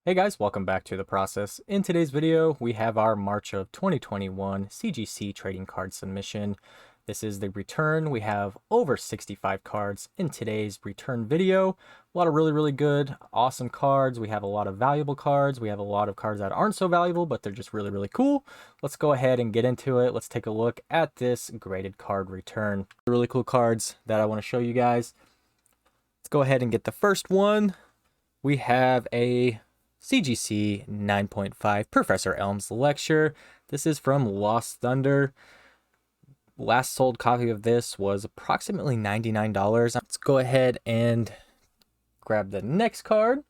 Hey guys, welcome back to The Process. In today's video, we have our March of 2021 CGC trading card submission. This is the return. We have over 65 cards in today's return video. A lot of really good, awesome cards. We have a lot of valuable cards. We have a lot of cards that aren't so valuable, but they're just really cool. Let's go ahead and get into it. Let's take a look at this graded card return. Really cool cards that I want to show you guys. Let's go ahead and get the first one. We have a Cgc 9.5 Professor Elm's Lecture. This is from Lost Thunder. Last sold copy of this was approximately $99. Let's go ahead and grab the next card.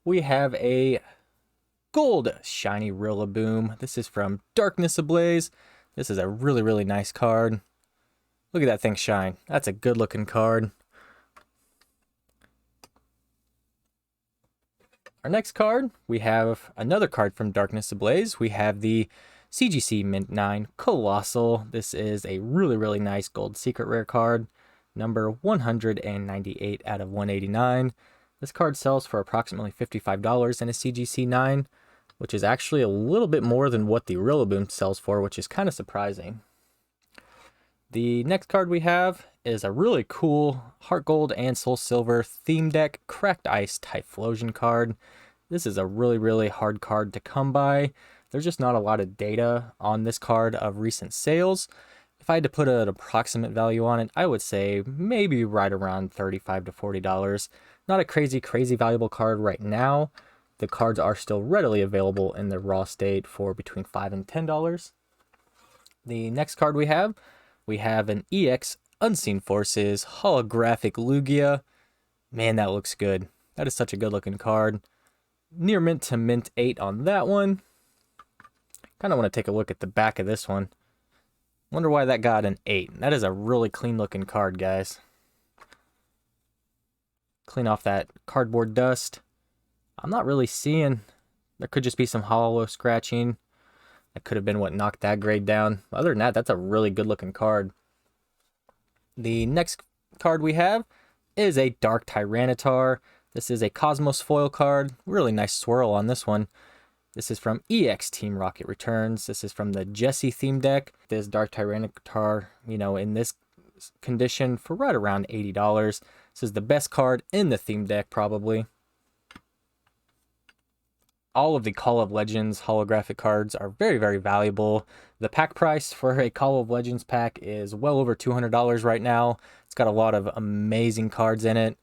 We have a gold shiny Rillaboom. This is from Darkness Ablaze. This is a really nice card. Look at that thing shine. That's a good looking card. Our next card, we have another card from Darkness Ablaze. We have the Cgc Mint 9 Colossal. This is a really nice gold secret rare card, number 198 out of 189. This card sells for approximately $55 in a Cgc 9, which is actually a little bit more than what the Rillaboom sells for, which is kind of surprising. The next card we have is a really cool Heart Gold and Soul Silver Theme Deck Cracked Ice Typhlosion card. This is a really hard card to come by. There's just not a lot of data on this card of recent sales. If I had to put an approximate value on it, I would say maybe right around $35 to $40. Not a crazy valuable card right now. The cards are still readily available in the raw state for between $5 and $10. The next card we have an EX Unseen Forces Holographic Lugia. Man, that looks good. That is such a good looking card. Near mint to mint 8 on that one. Kind of want to take a look at the back of this one. Wonder why that got an 8. That is a really clean looking card, guys. Clean off that cardboard dust. I'm not really seeing. There could just be some hollow scratching. That could have been what knocked that grade down. Other than that, that's a really good looking card. The next card we have is a Dark Tyranitar. This is a Cosmos foil card. Really nice swirl on this one. This is from EX Team Rocket Returns. This is from the Jessie theme deck. This Dark Tyranitar, in this condition for right around $80. This is the best card in the theme deck, probably. All of the Call of Legends holographic cards are very valuable. The pack price for a Call of Legends pack is well over $200 right now. It's got a lot of amazing cards in it.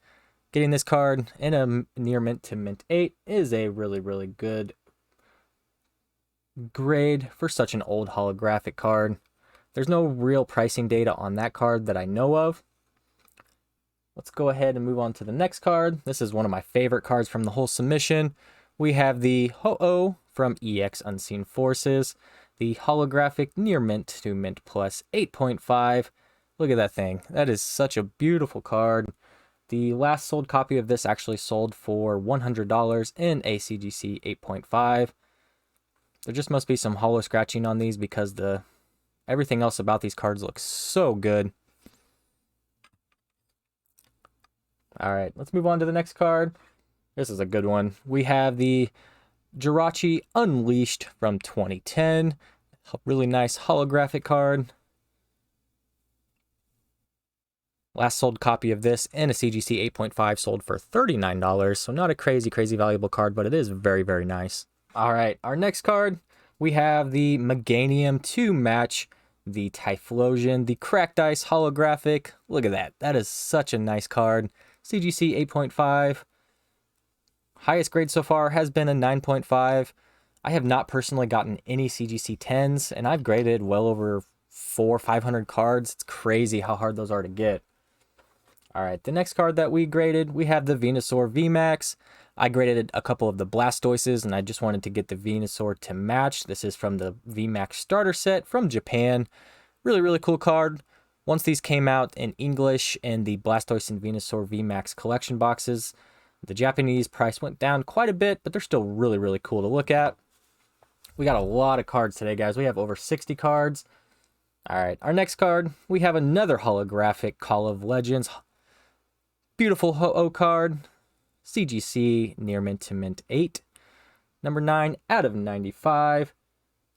Getting this card in a near mint to mint 8 is a really good grade for such an old holographic card. There's no real pricing data on that card that I know of. Let's go ahead and move on to the next card. This is one of my favorite cards from the whole submission. We have the Ho-Oh from EX Unseen Forces, the holographic near mint to mint plus 8.5. Look at that thing. That is such a beautiful card. The last sold copy of this actually sold for $100 in a Cgc 8.5. There just must be some hollow scratching on these because everything else about these cards looks so good. All right, let's move on to the next card. This is a good one. We have the Jirachi Unleashed from 2010. A really nice holographic card. Last sold copy of this in a Cgc 8.5 sold for $39. So not a crazy valuable card, but it is very nice. All right, our next card, we have the Meganium to match the Typhlosion, the Cracked Ice holographic. Look at that. That is such a nice card. Cgc 8.5. Highest grade so far has been a 9.5. I have not personally gotten any Cgc 10s, and I've graded well over 400 or 500 cards. It's crazy how hard those are to get. All right, the next card that we graded, we have the Venusaur V-Max. I graded a couple of the Blastoises, and I just wanted to get the Venusaur to match. This is from the Vmax starter set from Japan. Really cool card. Once these came out in English in the Blastoise and Venusaur V-Max collection boxes, the Japanese price went down quite a bit, but they're still really cool to look at. We got a lot of cards today, guys. We have over 60 cards. All right, our next card, we have another holographic Call of Legends. Beautiful Ho-Oh card. Cgc near mint to mint 8. Number 9 out of 95.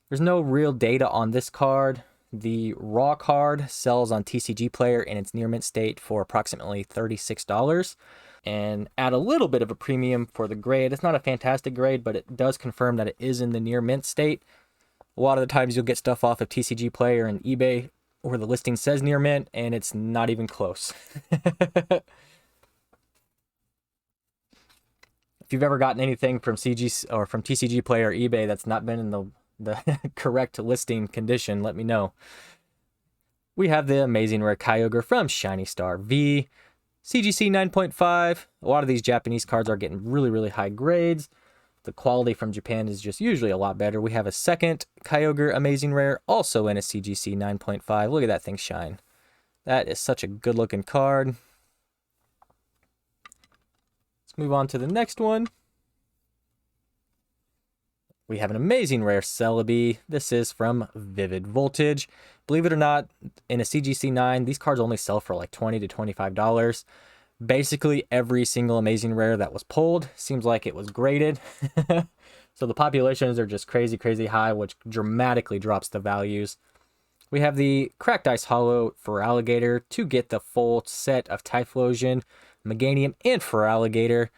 There's no real data on this card. The raw card sells on TCG Player in its near mint state for approximately $36. And add a little bit of a premium for the grade. It's not a fantastic grade, but it does confirm that it is in the near mint state. A lot of the times you'll get stuff off of TCG Player and eBay where the listing says near mint, and it's not even close. If you've ever gotten anything from CG or from TCG Player or eBay that's not been in the correct listing condition, let me know. We have the amazing rare Kyogre from Shiny Star V. Cgc 9.5. A lot of these Japanese cards are getting really, really high grades. The quality from Japan is just usually a lot better. We have a second Kyogre Amazing Rare, also in a Cgc 9.5. Look at that thing shine. That is such a good looking card. Let's move on to the next one. We have an amazing rare Celebi. This is from Vivid Voltage. Believe it or not, in a CGC 9, these cards only sell for like $20 to $25. Basically, every single amazing rare that was pulled seems like it was graded. So the populations are just crazy, crazy high, which dramatically drops the values. We have the Cracked Ice Hollow for Alligator to get the full set of Typhlosion, Meganium, and Feraligatr.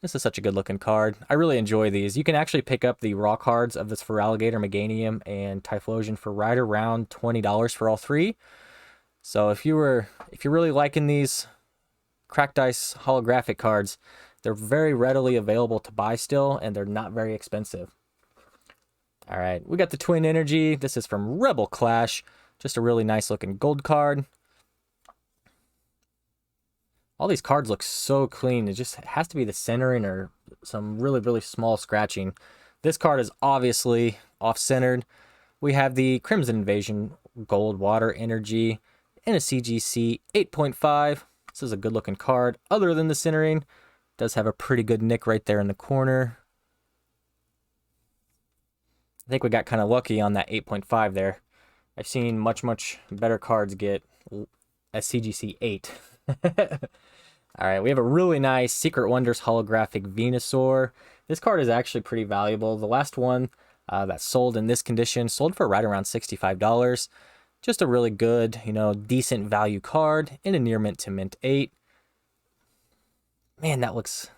This is such a good looking card. I really enjoy these. You can actually pick up the raw cards of this Feraligatr, Meganium, and Typhlosion for right around $20 for all three. So if you're really liking these Cracked Ice holographic cards, they're very readily available to buy still, and they're not very expensive. All right, we got the Twin Energy. This is from Rebel Clash. Just a really nice looking gold card. All these cards look so clean. It just has to be the centering or some really, really small scratching. This card is obviously off-centered. We have the Crimson Invasion Goldwater Energy in a CGC 8.5. This is a good-looking card. Other than the centering, it does have a pretty good nick right there in the corner. I think we got kind of lucky on that 8.5 there. I've seen much, much better cards get a CGC 8. All right, we have a really nice Secret Wonders holographic Venusaur. This card is actually pretty valuable. The last one that sold in this condition sold for right around $65. Just a really good, decent value card in a near mint to mint 8. Man, that looks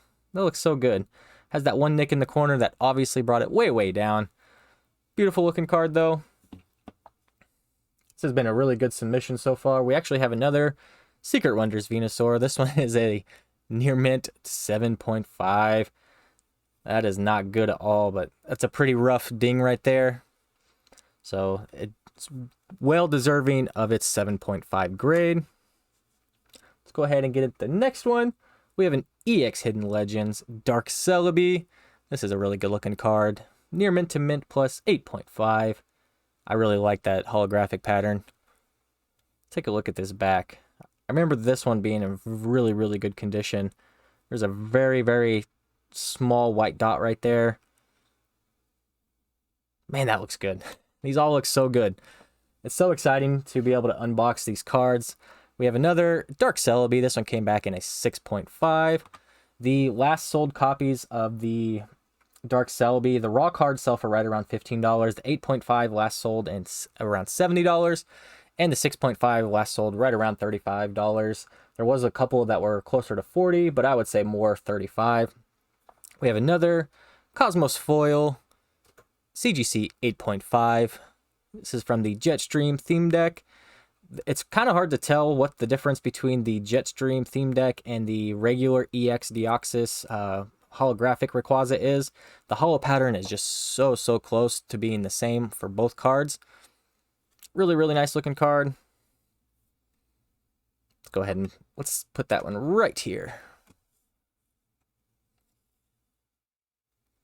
so good. Has that one nick in the corner that obviously brought it way, way down. Beautiful looking card though. This has been a really good submission so far. We actually have another Secret Wonders Venusaur. This one is a near mint 7.5. That is not good at all, but that's a pretty rough ding right there. So it's well deserving of its 7.5 grade. Let's go ahead and get it the next one. We have an EX Hidden Legends Dark Celebi. This is a really good looking card. Near mint to mint plus 8.5. I really like that holographic pattern. Take a look at this back. I remember this one being in really, really good condition. There's a very, very small white dot right there. Man, that looks good. These all look so good. It's so exciting to be able to unbox these cards. We have another Dark Celebi. This one came back in a 6.5. The last sold copies of the Dark Celebi, the raw cards sell for right around $15. The 8.5 last sold in around $70. And the 6.5 last sold right around $35. There was a couple that were closer to $40, but I would say more $35. We have another Cosmos Foil CGC 8.5. This is from the Jetstream theme deck. It's kind of hard to tell what the difference between the Jetstream theme deck and the regular EX Deoxys holographic Rayquaza is. The holo pattern is just so close to being the same for both cards. Really, really nice looking card. Let's go ahead and let's put that one right here.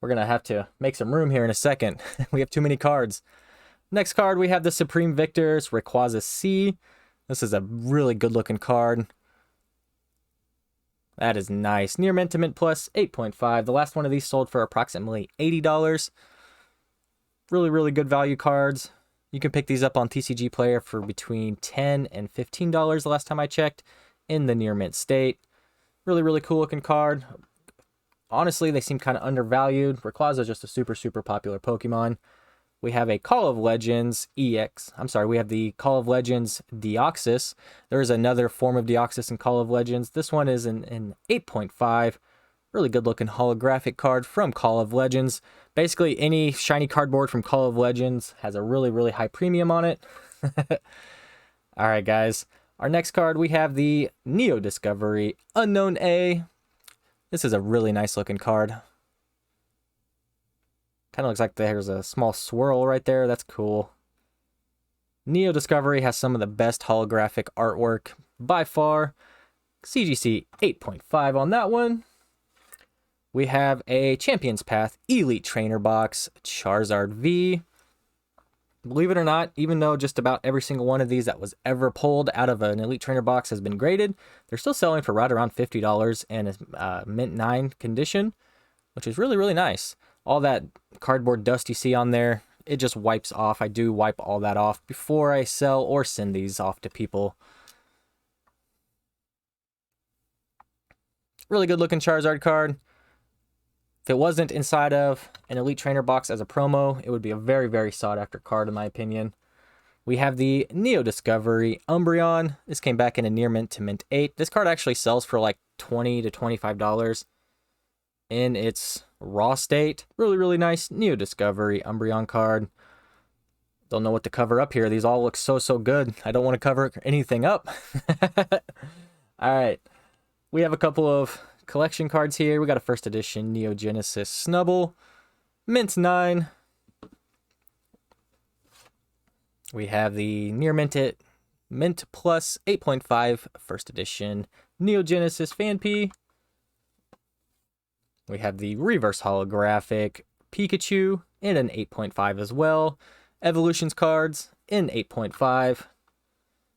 We're going to have to make some room here in a second. We have too many cards. Next card, we have the Supreme Victors Rayquaza C. This is a really good looking card. That is nice. Near mint to mint plus 8.5. The last one of these sold for approximately $80. Really, really good value cards. You can pick these up on TCG Player for between $10 and $15 the last time I checked in the near mint state. Really, really cool looking card. honestly, they seem kind of undervalued. Rayquaza is just a super popular Pokemon. We have a Call of Legends EX. I'm sorry, we have the Call of Legends Deoxys. There is another form of Deoxys in Call of Legends. This one is an 8.5. Really good looking holographic card from Call of Legends. Basically, any shiny cardboard from Call of Legends has a really high premium on it. All right, guys. Our next card, we have the Neo Discovery Unknown A. This is a really nice looking card. Kind of looks like there's a small swirl right there. That's cool. Neo Discovery has some of the best holographic artwork by far. Cgc 8.5 on that one. We have a Champion's Path Elite Trainer Box Charizard V. Believe it or not, even though just about every single one of these that was ever pulled out of an Elite Trainer box has been graded, they're still selling for right around $50 in a Mint 9 condition, which is really nice. All that cardboard dust you see on there, it just wipes off. I do wipe all that off before I sell or send these off to people. Really good looking Charizard card. If it wasn't inside of an Elite Trainer box as a promo, it would be a very sought after card in my opinion. We have the Neo Discovery Umbreon. This came back in a near mint to mint 8. This card actually sells for like $20 to $25 in its raw state. Really nice Neo Discovery Umbreon card. Don't know what to cover up here. These all look so good. I don't want to cover anything up. All right. We have a couple of collection cards here. We got a first edition Neo Genesis Snubbull, mint 9. We have the near minted mint plus 8.5 first edition Neo Genesis Phanpy. We have the reverse holographic Pikachu in an 8.5 as well. Evolutions cards in 8.5.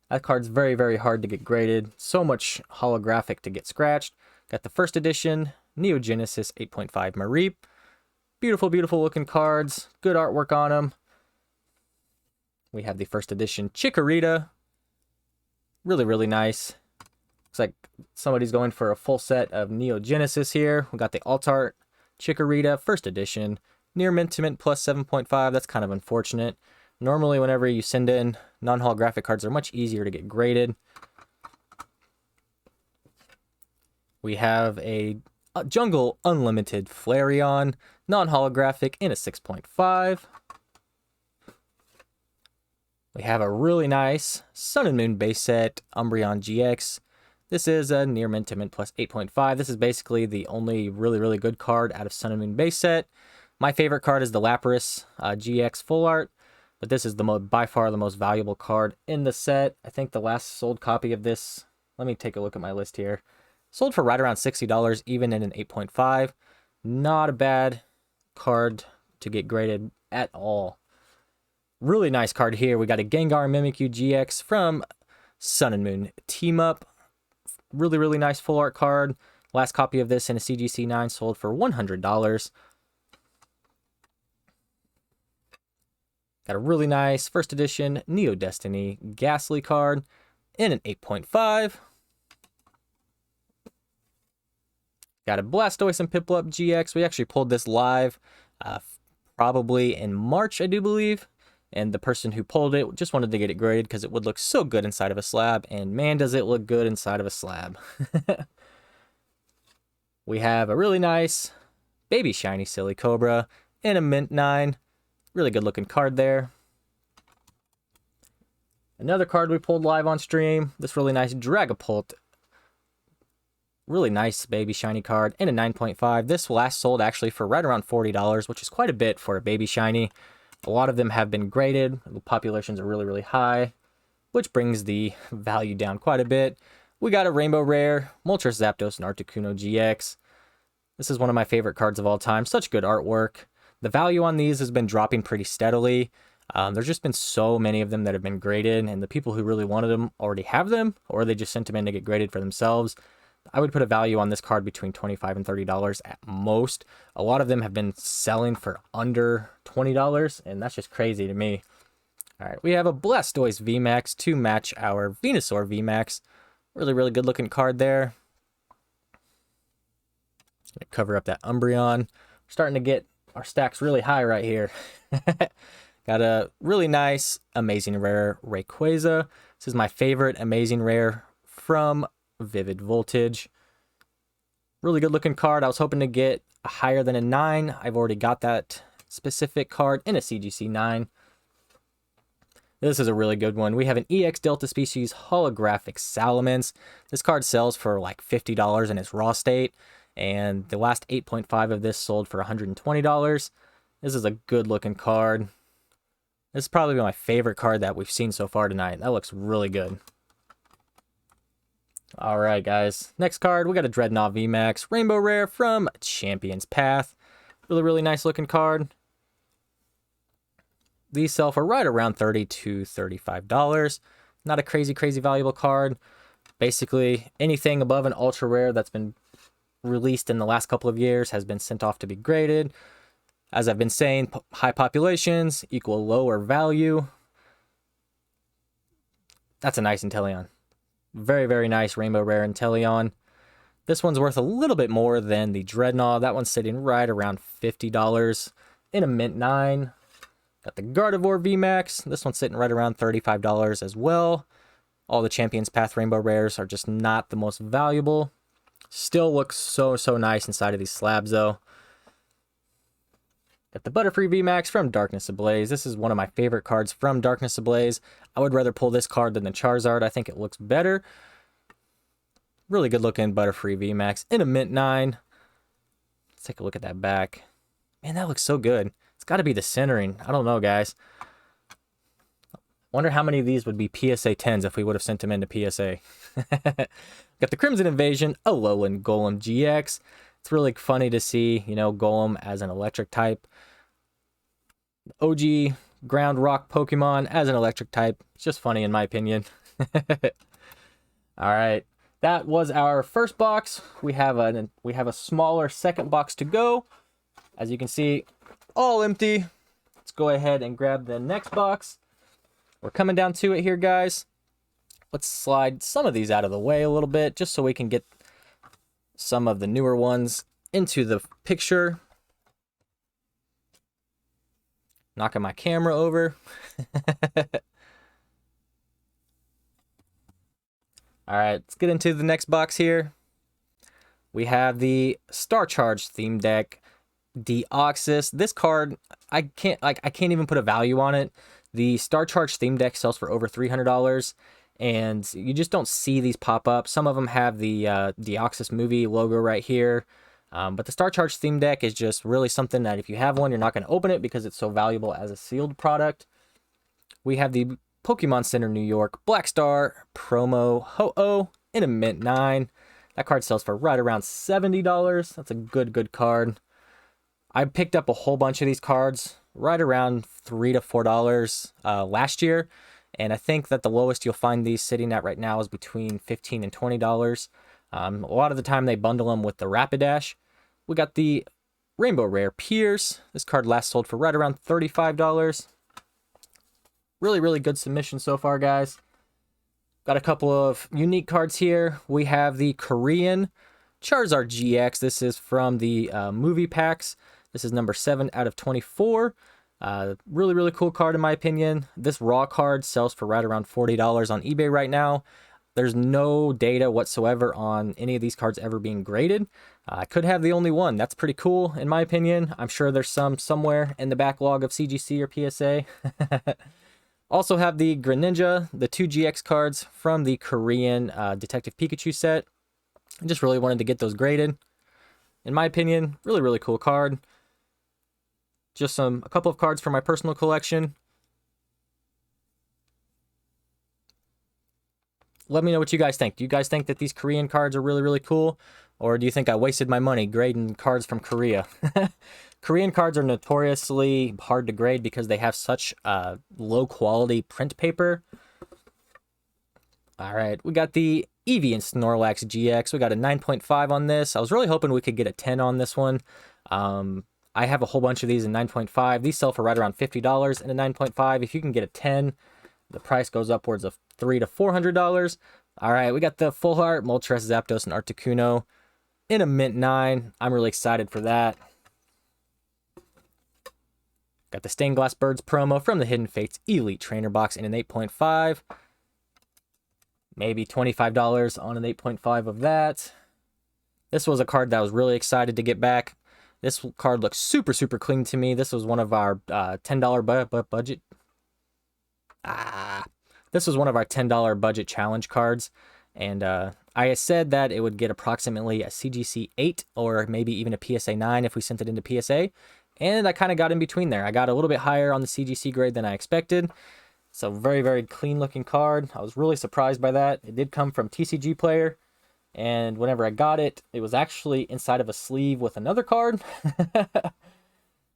That card's very hard to get graded. So much holographic to get scratched. Got the first edition Neo Genesis 8.5 Mareep. Beautiful looking cards. Good artwork on them. We have the first edition Chikorita. Really nice. Looks like somebody's going for a full set of Neo Genesis here. We got the alt art Chikorita first edition. Near mint to mint plus 7.5. That's kind of unfortunate. Normally, whenever you send in non-holographic cards, they're much easier to get graded. We have a Jungle Unlimited Flareon, non-holographic in a 6.5. We have a really nice Sun and Moon base set Umbreon GX. This is a near mint to mint plus 8.5. This is basically the only really good card out of Sun and Moon base set. My favorite card is the Lapras GX full art, but this is by far the most valuable card in the set. I think the last sold copy of this, let me take a look at my list here, sold for right around $60 even in an 8.5. Not a bad card to get graded at all. Really nice card here. We got a Gengar Mimikyu GX from Sun and Moon Team Up. Really nice full art card. Last copy of this in a CGC 9 sold for $100. Got a really nice first edition Neo Destiny Ghastly card in an 8.5. Got a Blastoise and Piplup GX. We actually pulled this live probably in March, I do believe. And the person who pulled it just wanted to get it graded because it would look so good inside of a slab. And man, does it look good inside of a slab. We have a really nice baby shiny Silly Cobra in a mint 9. Really good looking card there. Another card we pulled live on stream. This really nice Dragapult. Really nice baby shiny card in a 9.5. This last sold actually for right around $40, which is quite a bit for a baby shiny. A lot of them have been graded. The populations are really high, which brings the value down quite a bit. We got a Rainbow Rare, Moltres, Zapdos, and Articuno GX. This is one of my favorite cards of all time. Such good artwork. The value on these has been dropping pretty steadily. There's just been so many of them that have been graded, and the people who really wanted them already have them, or they just sent them in to get graded for themselves. I would put a value on this card between $25 and $30 at most. A lot of them have been selling for under $20, and that's just crazy to me. All right, we have a Blastoise V-Max to match our Venusaur V-Max. Really good looking card there. Cover up that Umbreon. We're starting to get our stacks really high right here. Got a really nice Amazing Rare Rayquaza. This is my favorite Amazing Rare from Vivid Voltage. Really good looking card. I was hoping to get higher than a 9. I've already got that specific card in a CGC 9. This is a really good one. We have an EX Delta Species Holographic Salamance. This card sells for like $50 in its raw state, and the last 8.5 of this sold for $120. This is a good looking card. This is probably my favorite card that we've seen so far tonight. That looks really good. Alright guys, next card, we got a Dreadnought VMAX Rainbow Rare from Champion's Path. Really nice looking card. These sell for right around $30 to $35. Not a crazy valuable card. Basically, anything above an ultra rare that's been released in the last couple of years has been sent off to be graded. As I've been saying, high populations equal lower value. That's a nice Inteleon. Very nice Rainbow Rare Inteleon. This one's worth a little bit more than the Dreadnought. That one's sitting right around $50 in a Mint 9. Got the Gardevoir VMAX. This one's sitting right around $35 as well. All the Champion's Path Rainbow Rares are just not the most valuable. Still looks so nice inside of these slabs though. Got the Butterfree VMAX from Darkness Ablaze. This is one of my favorite cards from Darkness Ablaze. I would rather pull this card than the Charizard. I think it looks better. Really good looking Butterfree VMAX in a Mint 9. Let's take a look at that back. Man, that looks so good. It's got to be the centering. I don't know, guys. Wonder how many of these would be PSA 10s if we would have sent them into PSA. Got the Crimson Invasion Alolan Golem GX. It's really funny to see, you know, Golem as an electric type. OG ground rock Pokemon as an electric type. It's just funny in my opinion. All right. That was our first box. We have a smaller second box to go. As you can see, all empty. Let's go ahead and grab the next box. We're coming down to it here, guys. Let's slide some of these out of the way a little bit just so we can get some of the newer ones into the picture. Knocking my camera over. All right, let's get into the next box here. We have the Star Charge theme deck Deoxys. This card, I can't even put a value on it. The Star Charge theme deck sells for over $300, and you just don't see these pop up. Some of them have the Deoxys movie logo right here, but the Star Charge theme deck is just really something that if you have one, you're not going to open it because it's so valuable as a sealed product. We have the Pokemon Center New York Black Star Promo Ho-Oh in a Mint 9. That card sells for right around $70. That's a good card. I picked up a whole bunch of these cards right around $3 to $4 last year, and I think that the lowest you'll find these sitting at right now is between $15 and $20. A lot of the time they bundle them with the Rapidash. We got the Rainbow Rare Pierce. This card last sold for right around $35. Really good submission so far, guys. Got a couple of unique cards here. We have the Korean Charizard Gx. This is from the movie packs. This is number 7 out of 24. Really cool card in my opinion. This raw card sells for right around $40 on eBay right now. There's no data whatsoever on any of these cards ever being graded. I could have the only one. That's pretty cool in my opinion. I'm sure there's some somewhere in the backlog of CGC or PSA. Also have the Greninja, the 2 GX cards from the Korean Detective Pikachu set. I just really wanted to get those graded. In my opinion, really cool card. Just a couple of cards from my personal collection. Let me know what you guys think. Do you guys think that these Korean cards are really cool? Or do you think I wasted my money grading cards from Korea? Korean cards are notoriously hard to grade because they have such low quality print paper. All right, we got the Eevee and Snorlax Gx. We got a 9.5 on this. I was really hoping we could get a 10 on this one. I have a whole bunch of these in 9.5. These sell for right around $50 in a 9.5. If you can get a 10, the price goes upwards of $300 to $400. All right, we got the Full Art Moltres, Zapdos, and Articuno. in a Mint 9. I'm really excited for that. Got the Stained Glass Birds promo from the Hidden Fates Elite Trainer Box in an 8.5. Maybe $25 on an 8.5 of that. This was a card that I was really excited to get back. This card looks super, super clean to me. This was one of our $10 budget. This was one of our $10 budget challenge cards. And I said that it would get approximately a CGC 8 or maybe even a PSA 9 if we sent it into PSA. And I kind of got in between there. I got a little bit higher on the CGC grade than I expected. So very, very clean looking card. I was really surprised by that. It did come from TCG Player. And whenever I got it, it was actually inside of a sleeve with another card.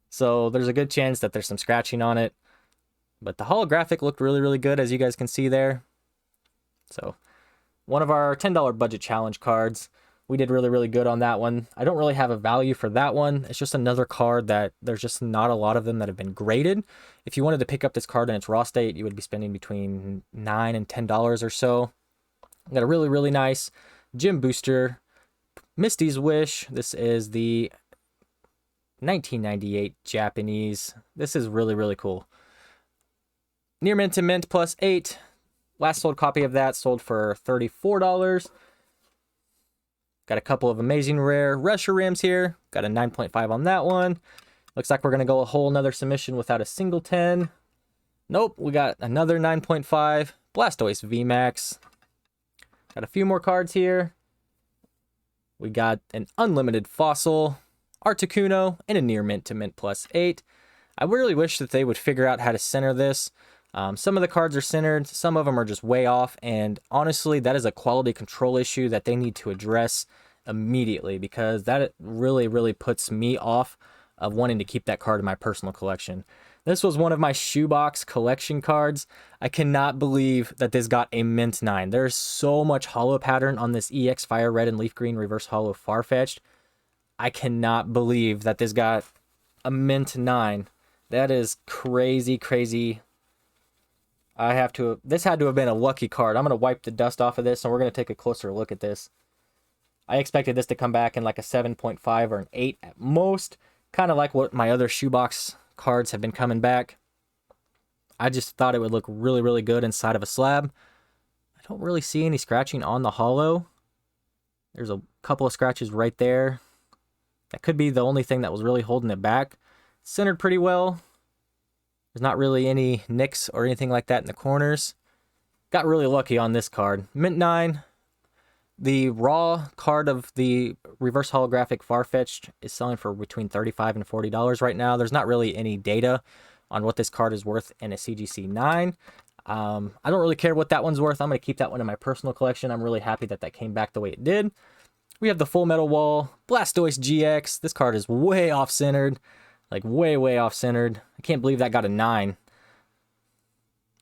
So there's a good chance that there's some scratching on it. But the holographic looked really, really good, as you guys can see there. So one of our $10 budget challenge cards. We did really, really good on that one. I don't really have a value for that one. It's just another card that there's just not a lot of them that have been graded. If you wanted to pick up this card in its raw state, you would be spending between $9 and $10 or so. Got a really, really nice Gym Booster, Misty's Wish. This is the 1998 Japanese. This is really, really cool. Near Mint to Mint plus 8. Last sold copy of that sold for $34. Got a couple of amazing rare Reshurams here. Got a 9.5 on that one. Looks like we're going to go a whole nother submission without a single 10. Nope, we got another 9.5. Blastoise V-Max. Got a few more cards here. We got an unlimited fossil, Articuno, and a near mint to mint plus 8. I really wish that they would figure out how to center this. Some of the cards are centered, some of them are just way off, and honestly, that is a quality control issue that they need to address immediately, because that really, really puts me off of wanting to keep that card in my personal collection. This was one of my shoebox collection cards. I cannot believe that this got a Mint 9. There's so much holo pattern on this EX Fire Red and Leaf Green Reverse Holo Farfetch'd. I cannot believe that this got a Mint 9. That is crazy, crazy. This had to have been a lucky card. I'm going to wipe the dust off of this, and we're going to take a closer look at this. I expected this to come back in like a 7.5 or an 8 at most. Kind of like what my other shoebox cards have been coming back. I just thought it would look really, really good inside of a slab. I don't really see any scratching on the holo. There's a couple of scratches right there. That could be the only thing that was really holding it back. Centered pretty well. There's not really any nicks or anything like that in the corners. Got really lucky on this card. Mint 9. The raw card of the reverse holographic Farfetch'd is selling for between $35 and $40 right now. There's not really any data on what this card is worth in a CGC 9. I don't really care what that one's worth. I'm going to keep that one in my personal collection. I'm really happy that that came back the way it did. We have the Full Metal Wall, Blastoise GX. This card is way off-centered. Like, way, way off-centered. I can't believe that got a 9.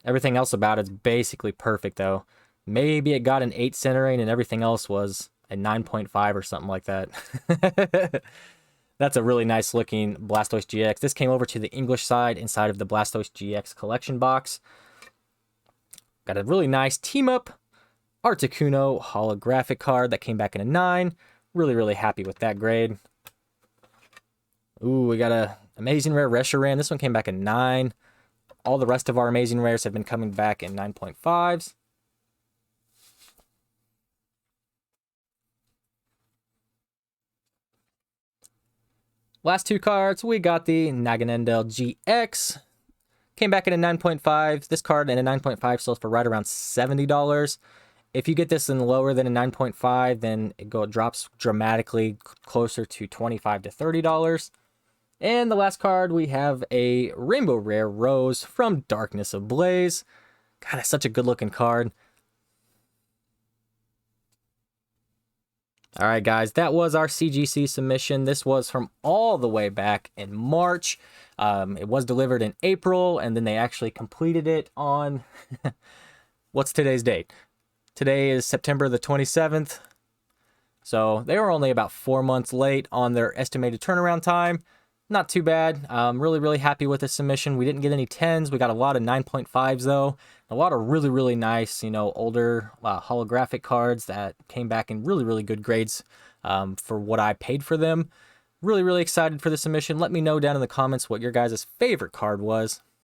Everything else about it's basically perfect, though. Maybe it got an 8 centering and everything else was a 9.5 or something like that. That's a really nice looking Blastoise GX. This came over to the English side inside of the Blastoise GX collection box. Got a really nice team-up Articuno holographic card that came back in a 9. Really, really happy with that grade. Ooh, we got a amazing rare Reshiram. This one came back in 9. All the rest of our amazing rares have been coming back in 9.5s. Last two cards, we got the Naganendel Gx. Came back in a 9.5. This card in a 9.5 sells for right around $70. If you get this in lower than a 9.5, then it drops dramatically closer to $25 to $30. And the last card, we have a Rainbow Rare Rose from Darkness Ablaze. God, it's such a good looking card. All right, guys, that was our CGC submission. This was from all the way back in March. It was delivered in April, and then they actually completed it on... What's today's date? Today is September the 27th. So they were only about 4 months late on their estimated turnaround time. Not too bad. Really, really happy with this submission. We didn't get any 10s. We got a lot of 9.5s, though. A lot of really, really nice, older holographic cards that came back in really, really good grades for what I paid for them. Really, really excited for the submission. Let me know down in the comments what your guys' favorite card was.